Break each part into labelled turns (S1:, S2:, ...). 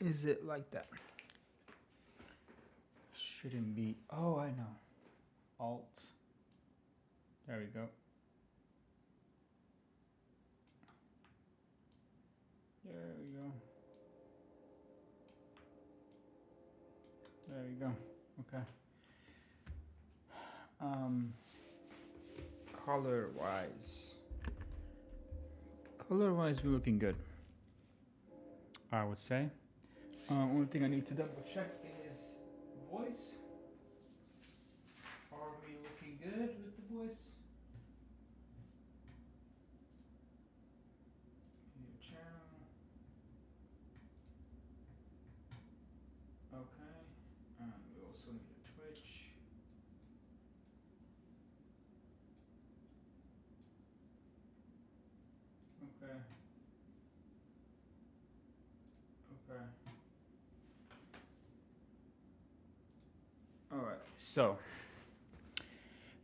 S1: is it like that? Shouldn't be. Oh, I know. Alt. There we go. There we go. There we go. Okay. Color-wise, we're looking good, I would say. Only thing I need to double check is voice. Are we looking good with the voice? New channel. Okay. And we also need a Twitch. Okay. Okay. All right. So,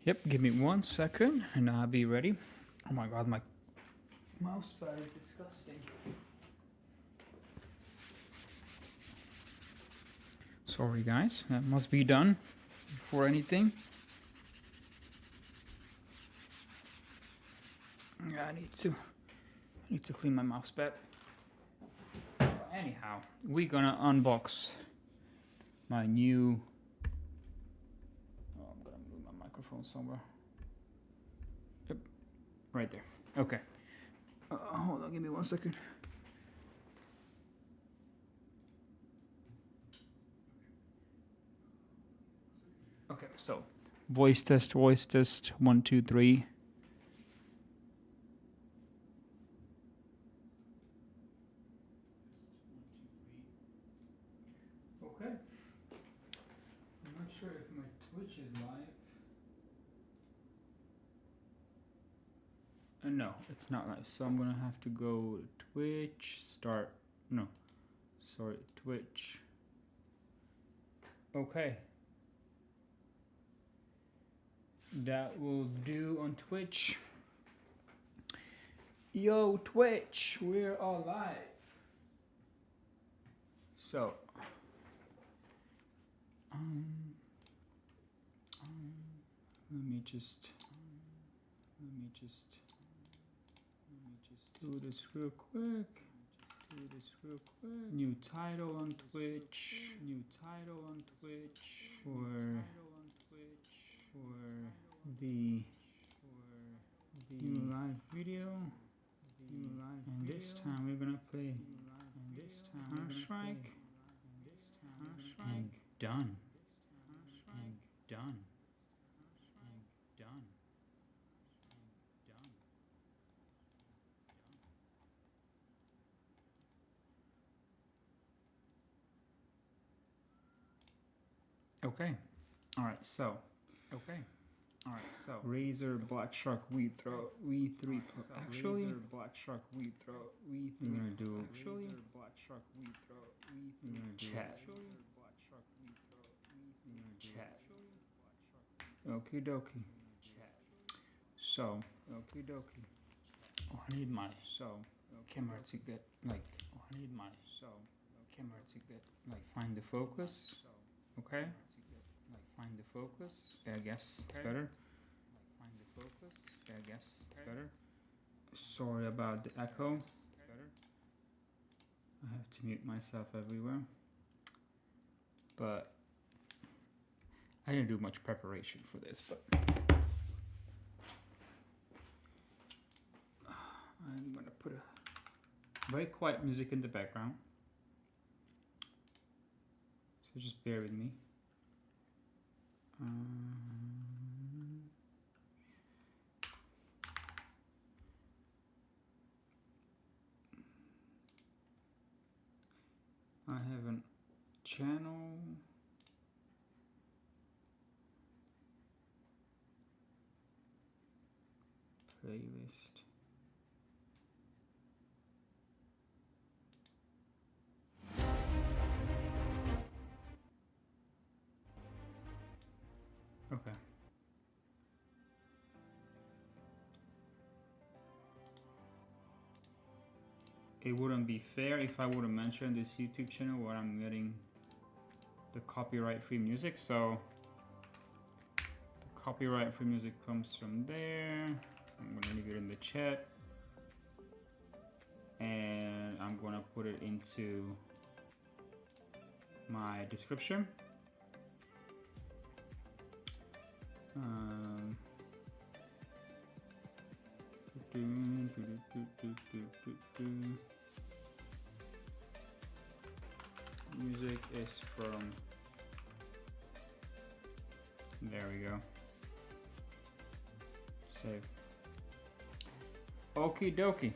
S1: yep. Give me 1 second, and I'll be ready. Oh my God, my mouse pad is disgusting. Sorry, guys. That must be done before anything. Yeah, I need to clean my mouse pad. Anyhow, we're gonna unbox my new. Oh, I'm gonna move my microphone somewhere. Yep, right there. Okay. Hold on, give me 1 second. Okay, so voice test, 1, 2, 3. Okay. I'm not sure if my Twitch is live. No, it's not live. So I'm gonna have to go Twitch, start. No, sorry, Twitch. Okay. That will do on Twitch. Yo, Twitch, we're all live. So, let me just do this real quick. New title on Twitch. For the new live video. And this time we're gonna play Counter-Strike. And done. Okay. All right. So. RAZER BLACKSHARK weed throw V3. Actually, we're gonna do. Chat. Okie dokie. So. Oh, I need my camera to get like. Find the focus. Okay. Yeah, I guess it's better. Sorry about the echo. I have to mute myself everywhere. But I didn't do much preparation for this, but I'm gonna put a very quiet music in the background. So just bear with me. I have a channel. Playlist. Okay. it wouldn't be fair if I would have mentioned this YouTube channel where I'm getting the copyright-free music. So the copyright-free music comes from there. I'm gonna leave it in the chat, and I'm gonna put it into my description. Music is from, there we go. Save. Okie dokie.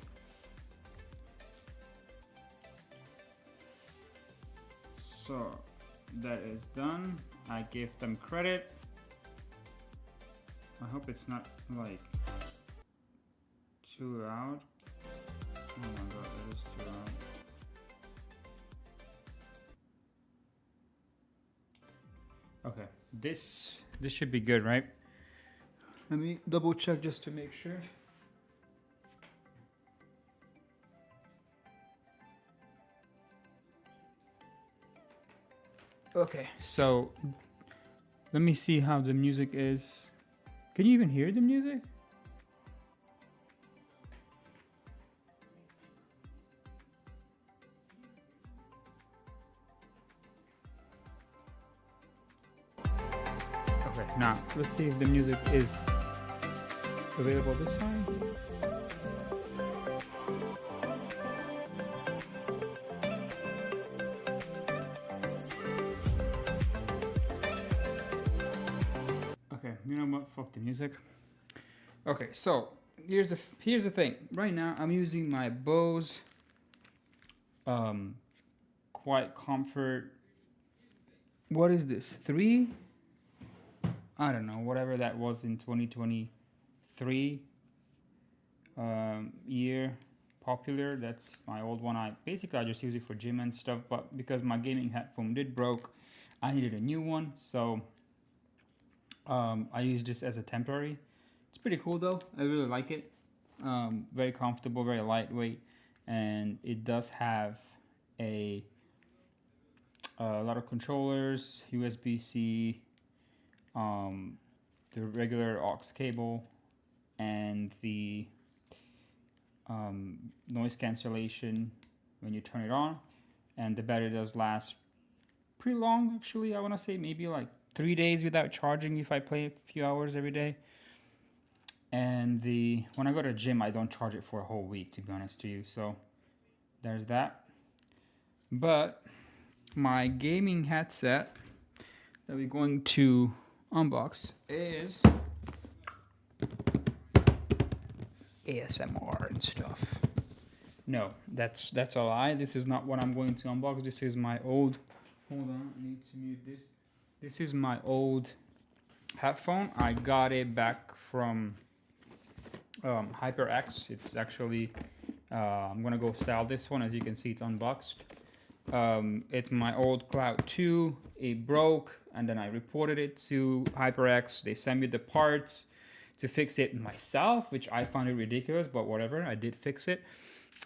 S1: So that is done. I give them credit. I hope it's not like too loud. Oh my god, it is too loud. Okay, this should be good, right? Let me double check just to make sure. Okay, so let me see how the music is. Can you even hear the music? Okay, now let's see if the music is available this time. Okay, you know what? Fuck the music. Okay, so here's the thing. Right now, I'm using my Bose Quiet Comfort. What is this? 3? I don't know. Whatever that was in 2023 year popular. That's my old one. I just use it for gym and stuff. But because my gaming headphone did broke, I needed a new one. So I use this as a temporary. It's pretty cool though. I really like it. Very comfortable, very lightweight, and it does have a lot of controllers, USB-C, the regular aux cable, and the noise cancellation when you turn it on. And the battery does last pretty long, actually. I want to say maybe like 3 days without charging if I play a few hours every day. And when I go to the gym, I don't charge it for a whole week, to be honest to you. So there's that. But my gaming headset that we're going to unbox is ASMR and stuff. No, that's a lie. This is not what I'm going to unbox. This is my old, hold on, I need to mute this. This is my old headphone. I got it back from HyperX. It's actually, I'm gonna go sell this one. As you can see, it's unboxed. It's my old Cloud 2. It broke, and then I reported it to HyperX. They sent me the parts to fix it myself, which I found it ridiculous, but whatever. I did fix it.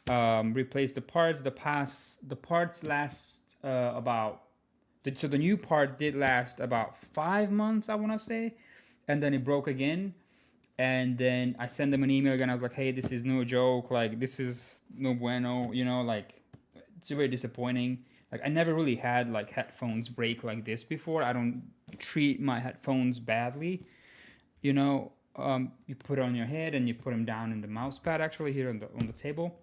S1: Replaced the parts. The parts last so the new parts did last about 5 months, I want to say, and then it broke again. And then I sent them an email again. I was like, hey, this is no joke. Like, this is no bueno, you know, like, it's very disappointing. Like, I never really had like headphones break like this before. I don't treat my headphones badly. You know, you put it on your head and you put them down in the mouse pad, actually, here on the table.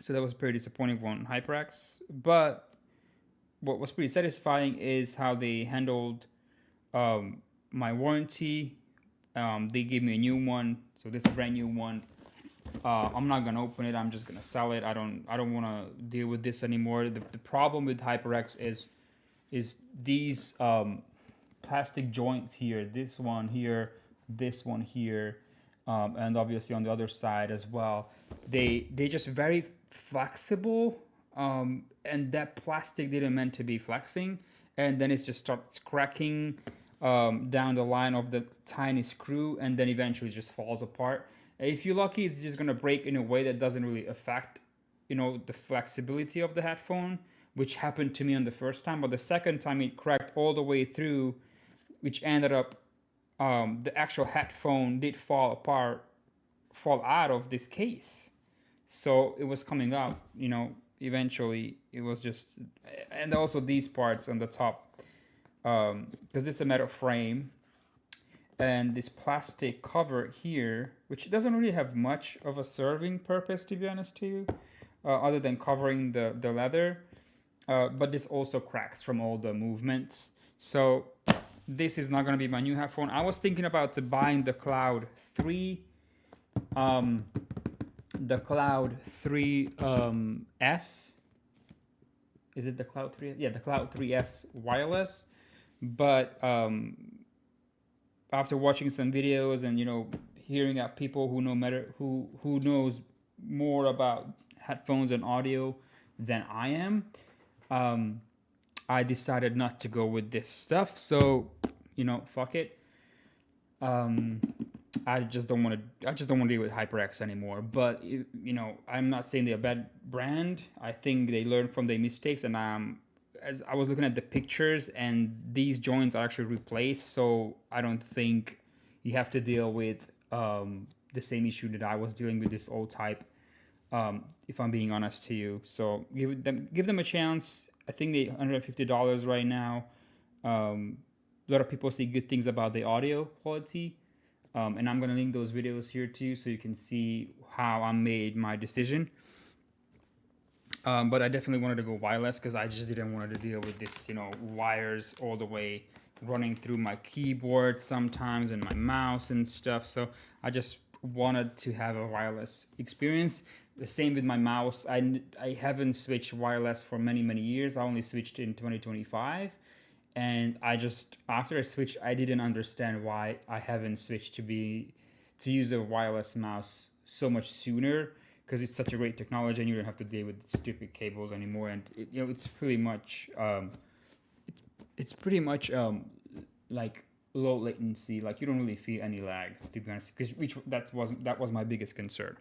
S1: So that was pretty disappointing on HyperX. But what was pretty satisfying is how they handled my warranty. They gave me a new one, so this is a brand new one. I'm not gonna open it. I'm just gonna sell it. I don't want to deal with this anymore. The problem with HyperX is these plastic joints here. This one here, and obviously on the other side as well. They just very flexible, and that plastic didn't meant to be flexing, and then it just starts cracking down the line of the tiny screw, and then eventually it just falls apart. If you're lucky, it's just gonna break in a way that doesn't really affect the flexibility of the headphone, which happened to me on the first time, but the second time it cracked all the way through, which ended up the actual headphone did fall out of this case. So it was coming up, eventually it was just, and also these parts on the top, because it's a metal frame, and this plastic cover here, which doesn't really have much of a serving purpose, to be honest to you, other than covering the leather, but this also cracks from all the movements. So this is not going to be my new headphone. I was thinking about buying the Cloud 3 S. Is it the Cloud 3? Yeah, the Cloud 3S wireless. But after watching some videos and hearing out people who who knows more about headphones and audio than I am, I decided not to go with this stuff. So fuck it. I just don't want to deal with HyperX anymore. But I'm not saying they're a bad brand. I think they learn from their mistakes, and as I was looking at the pictures, and these joints are actually replaced, so I don't think you have to deal with the same issue that I was dealing with this old type. If I'm being honest to you, so give them a chance. I think they're $150 right now. A lot of people say good things about the audio quality, and I'm gonna link those videos here too, so you can see how I made my decision. But I definitely wanted to go wireless because I just didn't want to deal with this, wires all the way running through my keyboard sometimes and my mouse and stuff. So I just wanted to have a wireless experience. The same with my mouse. I haven't switched wireless for many years. I only switched in 2025, and after I switched, I didn't understand why I haven't switched to use a wireless mouse so much sooner, because it's such a great technology and you don't have to deal with stupid cables anymore. And it's pretty much like low latency. Like you don't really feel any lag, to be honest, because that was my biggest concern.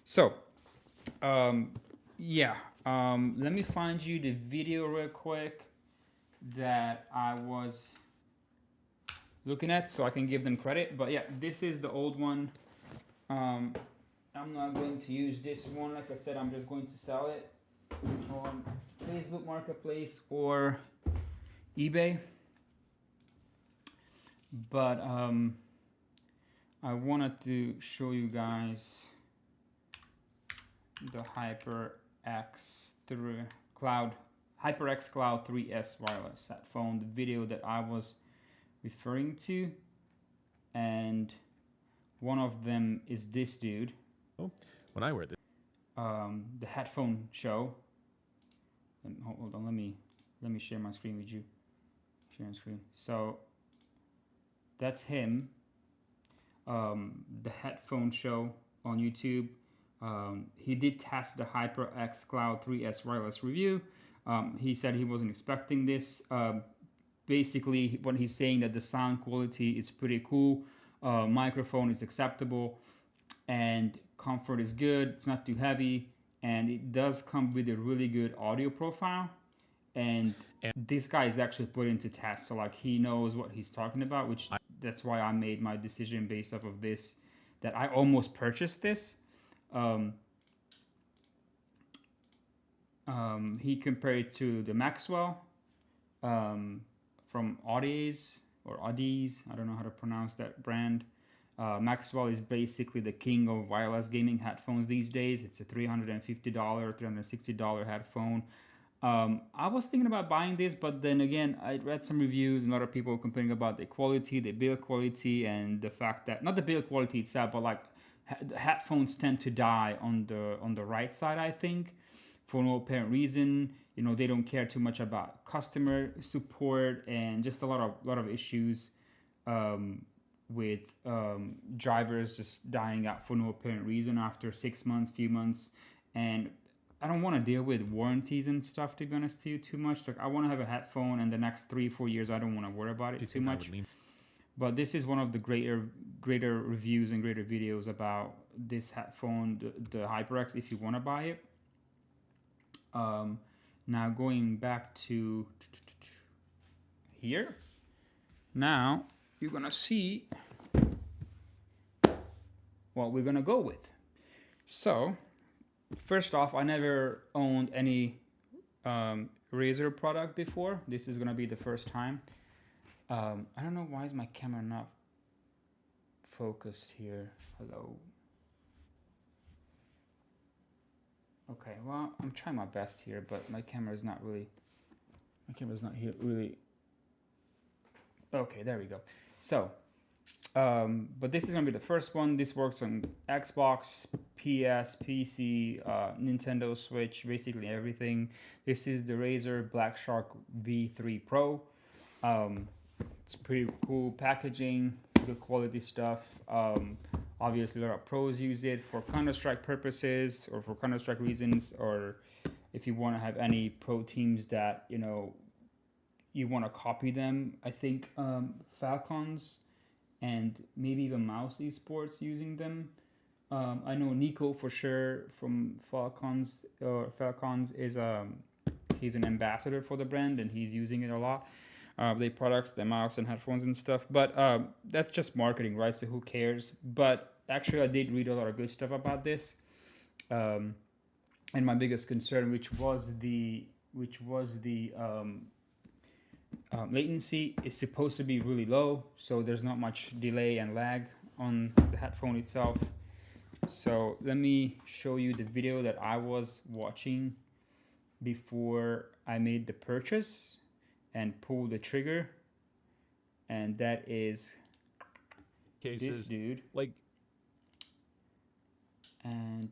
S1: So let me find you the video real quick that I was looking at so I can give them credit. But yeah, this is the old one. I'm not going to use this one. Like I said, I'm just going to sell it on Facebook Marketplace or eBay. But I wanted to show you guys the HyperX Cloud 3S wireless headphone, the video that I was referring to, and one of them is this dude.
S2: When I wear this,
S1: the headphone show. Hold on, let me share my screen with you. Share my screen. So that's him. The headphone show on YouTube. He did test the HyperX Cloud 3S wireless review. He said he wasn't expecting this. Basically, what he's saying that the sound quality is pretty cool. Microphone is acceptable, and comfort is good. It's not too heavy, and it does come with a really good audio profile. And this guy is actually put into test, so like he knows what he's talking about, that's why I made my decision based off of this, that I almost purchased this. He compared it to the Maxwell from Audi's, I don't know how to pronounce that brand. Maxwell is basically the king of wireless gaming headphones these days. It's a $350, $360 headphone. I was thinking about buying this, but then again, I read some reviews and a lot of people complaining about the quality, the build quality, and the fact that, not the build quality itself, but like the headphones tend to die on the right side, I think, for no apparent reason. They don't care too much about customer support, and just a lot of issues with drivers just dying out for no apparent reason after 6 months, few months. And I don't want to deal with warranties and stuff, to be honest to you, too much. Like I want to have a headphone, and the next 3-4 years I don't want to worry about it too much. But this is one of the greater reviews and greater videos about this headphone, the HyperX, if you want to buy it. Now going back to here, now you're gonna see what we're gonna go with. So first off, I never owned any RAZER product before. This is gonna be the first time. I don't know why is my camera not focused here. Hello. Okay, well, I'm trying my best here, but my camera's not here really. Okay, there we go. So, but this is gonna be the first one. This works on Xbox, PS, PC, Nintendo Switch, basically everything. This is the RAZER BLACKSHARK V3 Pro. It's pretty cool packaging, good quality stuff. Obviously, a lot of pros use it for Counter-Strike purposes or for Counter-Strike reasons, or if you want to have any pro teams that, you know, you want to copy them. I think Falcons and maybe even Mouse Esports using them. I know Nico for sure from Falcons is he's an ambassador for the brand and he's using it a lot. The products, the mouse and headphones and stuff, but that's just marketing, right? So who cares? But actually, I did read a lot of good stuff about this, and my biggest concern, which was the latency, is supposed to be really low, so there's not much delay and lag on the headphone itself. So let me show you the video that I was watching before I made the purchase and pull the trigger, and that is
S2: Cases
S1: this dude.
S2: like,
S1: and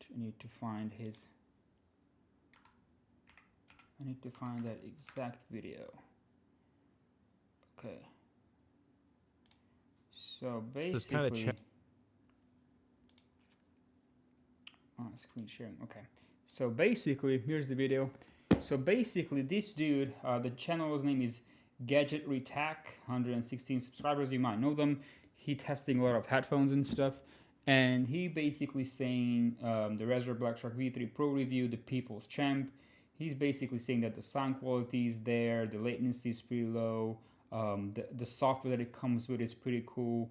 S1: I need to find that exact video. Okay. So basically, screen sharing. Okay. So basically, here's the video. So basically, this dude, the channel's name is Gadget Retack, 116 subscribers. You might know them. He testing a lot of headphones and stuff, and he basically saying the RAZER BLACKSHARK V3 Pro review, the people's champ. He's basically saying that the sound quality is there, the latency is pretty low, the software that it comes with is pretty cool.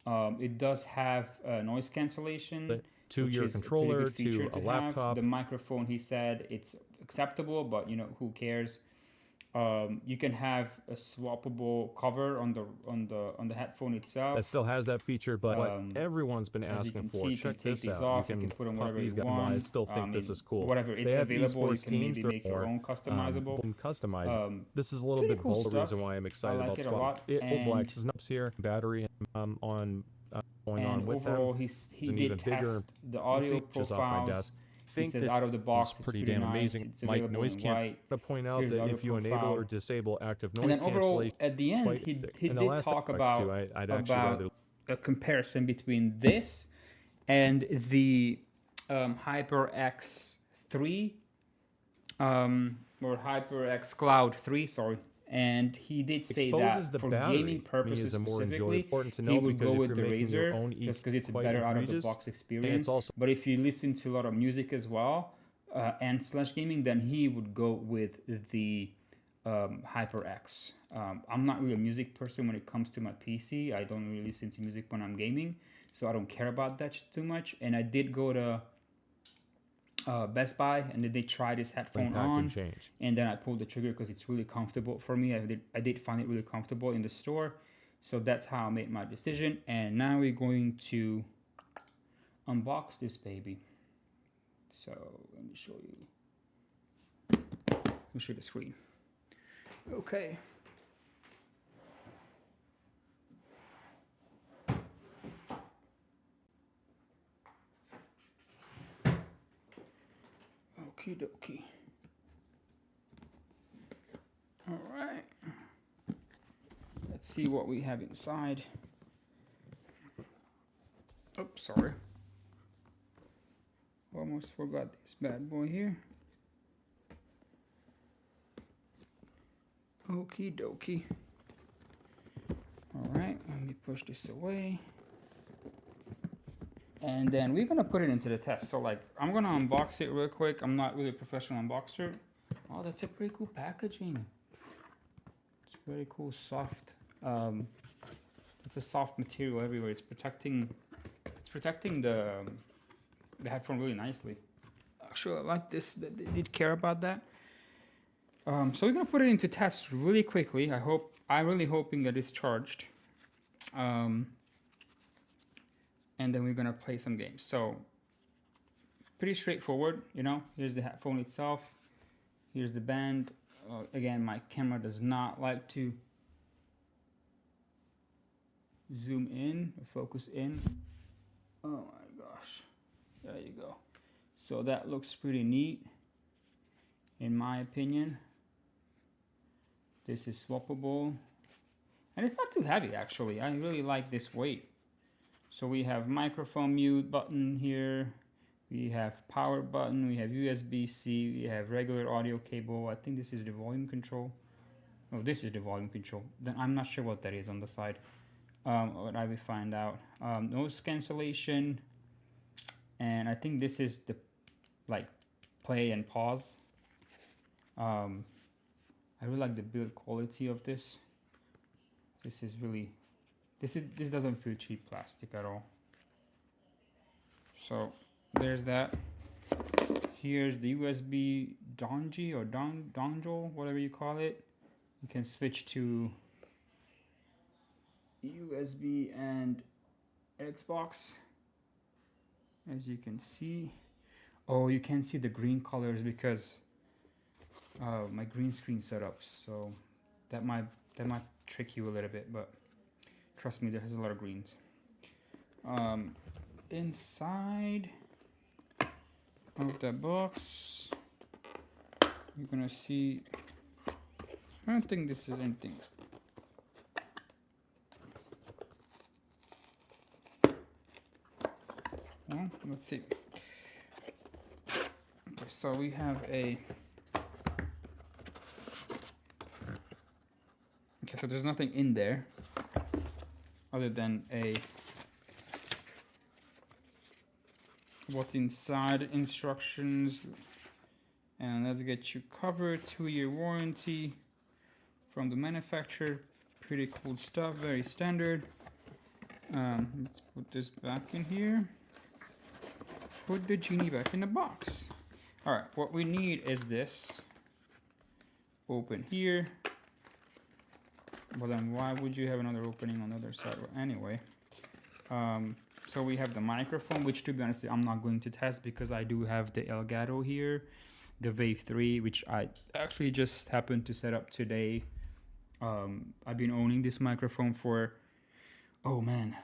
S1: It does have noise cancellation
S2: to your controller, to a laptop.
S1: The microphone, he said, it's acceptable, but you know, who cares? You can have a swappable cover on the headphone itself.
S2: That still has that feature, but what everyone's been asking for. Check this out. You can
S1: put on whatever you
S2: want.
S1: want.
S2: I still think this is cool.
S1: Whatever, it's available. You can maybe make your own customizable.
S2: Customize. This is a little bit bold. The reason why I'm excited about swap. Old Blacks is up here. Battery on going on with
S1: overall,
S2: them.
S1: He did test the audio profiles. He says out of the box, it's pretty damn amazing.
S2: Mic noise cancellation. To point out that if you enable or disable active noise
S1: cancellation, overall, at the end, he did talk about a comparison between this and the HyperX 3 or HyperX Cloud 3. Sorry. And he did say that for gaming purposes specifically, he would go with the RAZER just because it's a better out-of-the-box experience. But if you listen to a lot of music as well and / gaming, then he would go with the HyperX. I'm not really a music person when it comes to my PC. I don't really listen to music when I'm gaming, so I don't care about that too much. And I did go to Best Buy and they tried this headphone on, and then I pulled the trigger because it's really comfortable for me. I did find it really comfortable in the store, so that's how I made my decision. And now we're going to unbox this baby. So let me show you. Let me show you the screen. Okay. Okie dokie. All right. Let's see what we have inside. Oops, sorry. Almost forgot this bad boy here. Okie dokie. All right, let me push this away. And then we're gonna put it into the test. So like, I'm gonna unbox it real quick. I'm not really a professional unboxer. Oh, that's a pretty cool packaging. It's very cool, soft. It's a soft material everywhere. It's protecting the headphone really nicely. Actually, I like this. They did care about that. So we're gonna put it into test really quickly. I'm really hoping that it's charged. And then we're gonna play some games. So pretty straightforward, you know. Here's the headphone itself. Here's the band. Again, my camera does not like to zoom in or focus in. Oh my gosh, there you go. So that looks pretty neat, in my opinion. This is swappable, and it's not too heavy actually. I really like this weight. So we have microphone mute button here. We have power button. We have USB-C. We have regular audio cable. I think this is the volume control. Oh, this is the volume control. Then I'm not sure what that is on the side. But I will find out. Noise cancellation. And I think this is the like play and pause. I really like the build quality of this. This is really, this doesn't feel cheap plastic at all. So there's that. Here's the USB dongle or dongle, whatever you call it. You can switch to USB and Xbox, as you can see. Oh, you can see the green colors because my green screen setup. So that might trick you a little bit, but trust me, there's a lot of greens. Inside of the box, you're gonna see. I don't think this is anything. Well, let's see. Okay, so we have a. Okay, so there's nothing in there other than a what's inside instructions, and let's get you covered. 2-year warranty from the manufacturer. Pretty cool stuff, very standard. Let's put this back in here. Put the genie back in the box. All right, what we need is this. Open here. Well, then why would you have another opening on the other side? Well, anyway, so we have the microphone, which to be honest, I'm not going to test because I do have the Elgato here, the Wave 3, which I actually just happened to set up today. I've been owning this microphone for, oh man,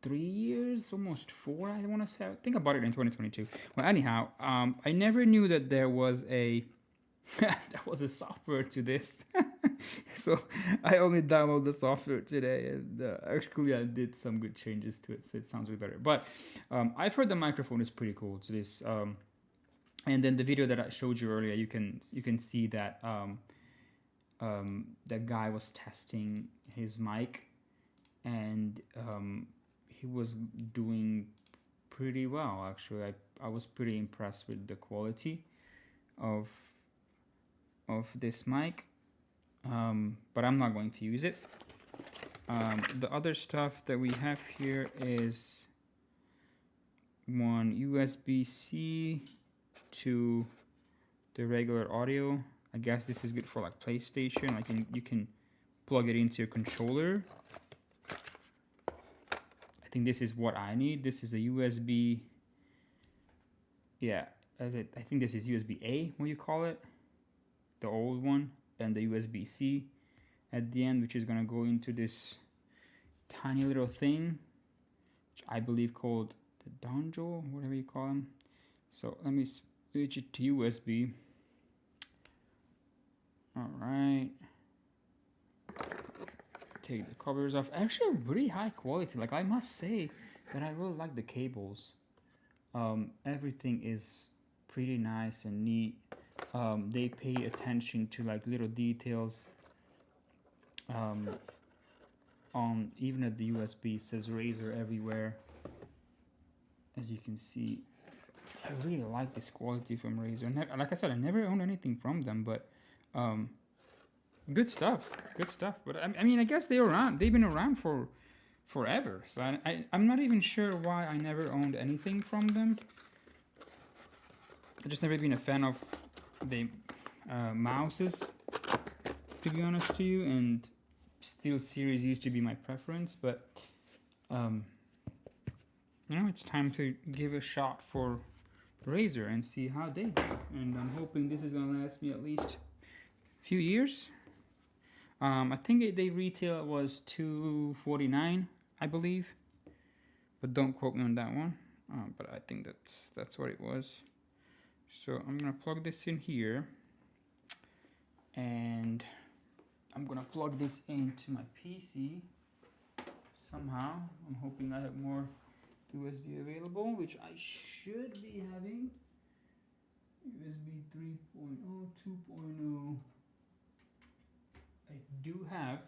S1: 3 years, almost 4, I want to say. I think I bought it in 2022. Well, anyhow, I never knew that there was a that was a software to this. So I only downloaded the software today, and actually I did some good changes to it, so it sounds way better. But I've heard the microphone is pretty cool to this. And then the video that I showed you earlier, you can see that that guy was testing his mic, and he was doing pretty well actually. I was pretty impressed with the quality of this mic, but I'm not going to use it. The other stuff that we have here is one USB-C to the regular audio. I guess this is good for like PlayStation. Like you can plug it into your controller. I think this is what I need. This is a USB. Yeah, I think this is USB-A, what you call it, the old one, and the USB-C at the end, which is gonna go into this tiny little thing, which I believe called the dongle, whatever you call them. So let me switch it to USB. All right. Take the covers off. Actually, really high quality. Like I must say that I really like the cables. Everything is pretty nice and neat. They pay attention to like little details. On even at the USB, it says RAZER everywhere. as you can see, I really like this quality from Razer. Like I said, I never owned anything from them, but good stuff. Good stuff. But I mean, I guess they've been around for forever. So I'm not even sure why I never owned anything from them. I've just never been a fan of the mouses, to be honest to you, and Steel Series used to be my preference, but you know, it's time to give a shot for Razer and see how they do. And I'm hoping this is gonna last me at least a few years. I think they retail was $249, I believe, but don't quote me on that one. But I think that's what it was. So I'm gonna plug this in here, and I'm gonna plug this into my PC somehow. I'm hoping I have more USB available, which I should be having. USB 3.0, 2.0. I do have.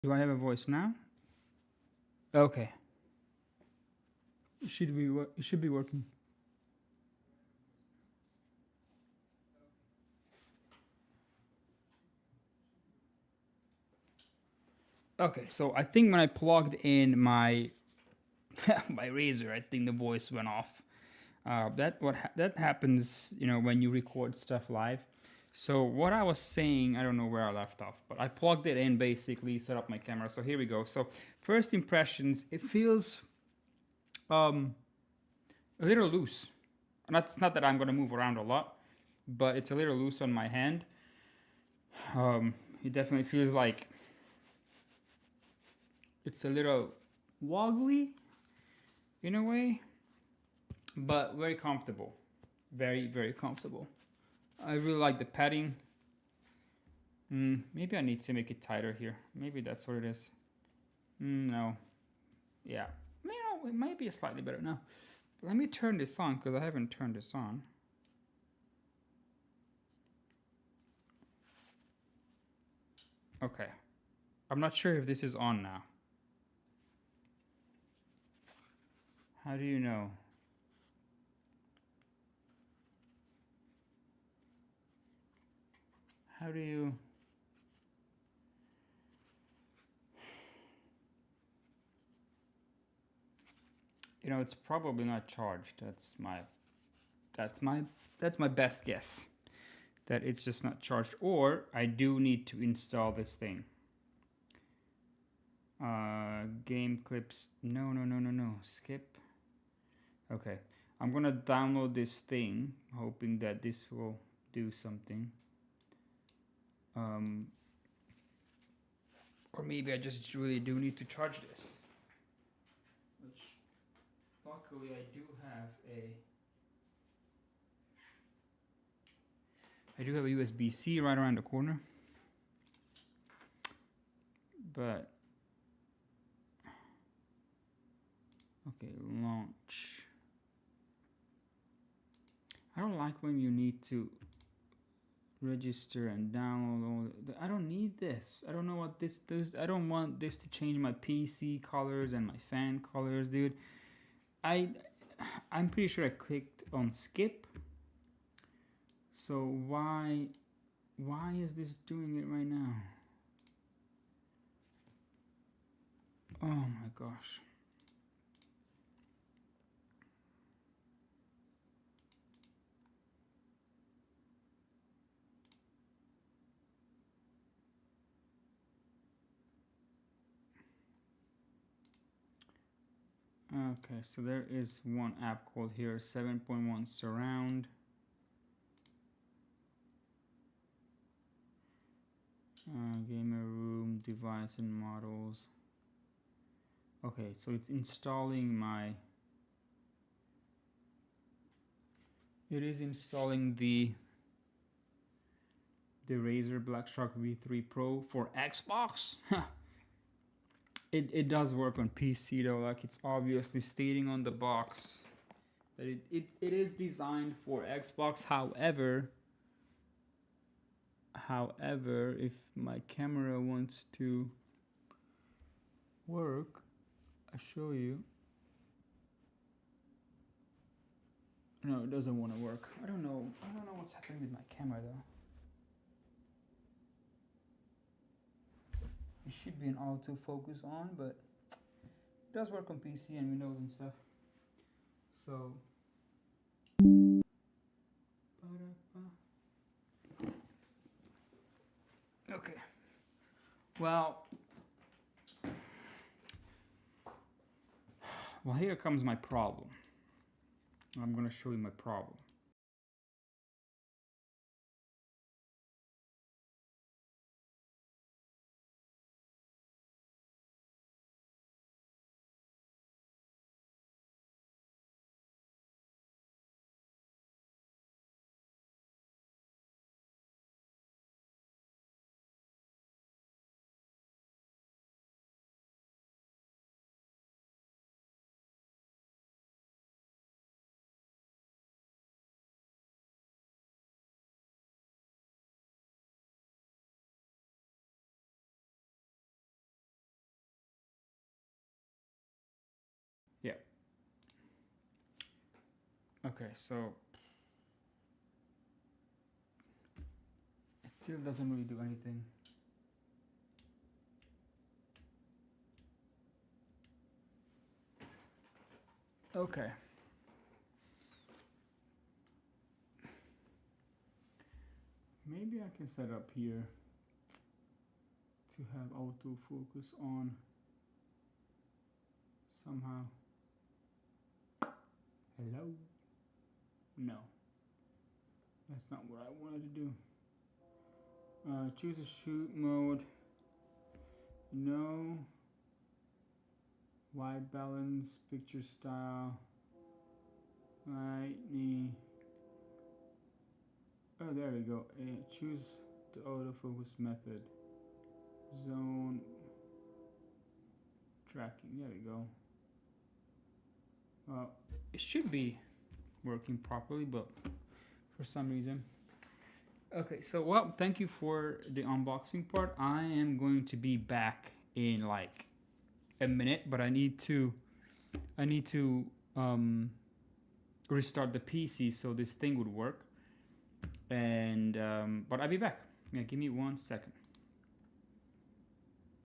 S1: Do I have a voice now? Okay. It should be working. Okay, so I think when I plugged in my my RAZER, I think the voice went off. That happens, you know, when you record stuff live. So what I was saying, I don't know where I left off, but I plugged it in basically, set up my camera. So here we go. So first impressions, it feels a little loose. And that's not that I'm gonna move around a lot, but it's a little loose on my hand. It definitely feels like it's a little wobbly in a way, but very comfortable. Very, very comfortable. I really like the padding. Maybe I need to make it tighter here. Maybe that's what it is. No. Yeah. You know, it might be slightly better now. Let me turn this on because I haven't turned this on. Okay. I'm not sure if this is on now. How do you know? How do you... You know, it's probably not charged. That's my best guess. That it's just not charged. Or I do need to install this thing. Game clips. No. Skip. Okay. I'm gonna download this thing, hoping that this will do something. Or maybe I just really do need to charge this. Which, luckily, I do have a USB-C right around the corner. But okay, launch. I don't like when you need to register and download all I don't need this. I don't know what this does. I don't want this to change my PC colors and my fan colors, dude. I'm pretty sure I clicked on skip. So why is this doing it right now? Oh my gosh. Okay, so there is one app called here 7.1 Surround. Gamer room, device and models. Okay, so it's installing it is installing the RAZER BLACKSHARK V3 Pro for Xbox. It does work on PC though, like it's obviously stating on the box that it is designed for Xbox. However, if my camera wants to work, I'll show you. No, it doesn't want to work. I don't know what's happening with my camera though. It should be an autofocus on, but it does work on PC and Windows and stuff. So okay. Well, here comes my problem. I'm going to show you my problem. Okay, so it still doesn't really do anything. Okay. Maybe I can set up here to have autofocus on somehow. Hello? No. That's not what I wanted to do. Choose a shoot mode. No. White balance, picture style. Lightning. Oh, there we go. Choose the autofocus method. Zone tracking. There we go. Well, it should be working properly, but for some reason. Okay, so well, thank you for the unboxing part. I am going to be back in like a minute, but I need to restart the PC so this thing would work. And but I'll be back. Yeah, give me 1 second.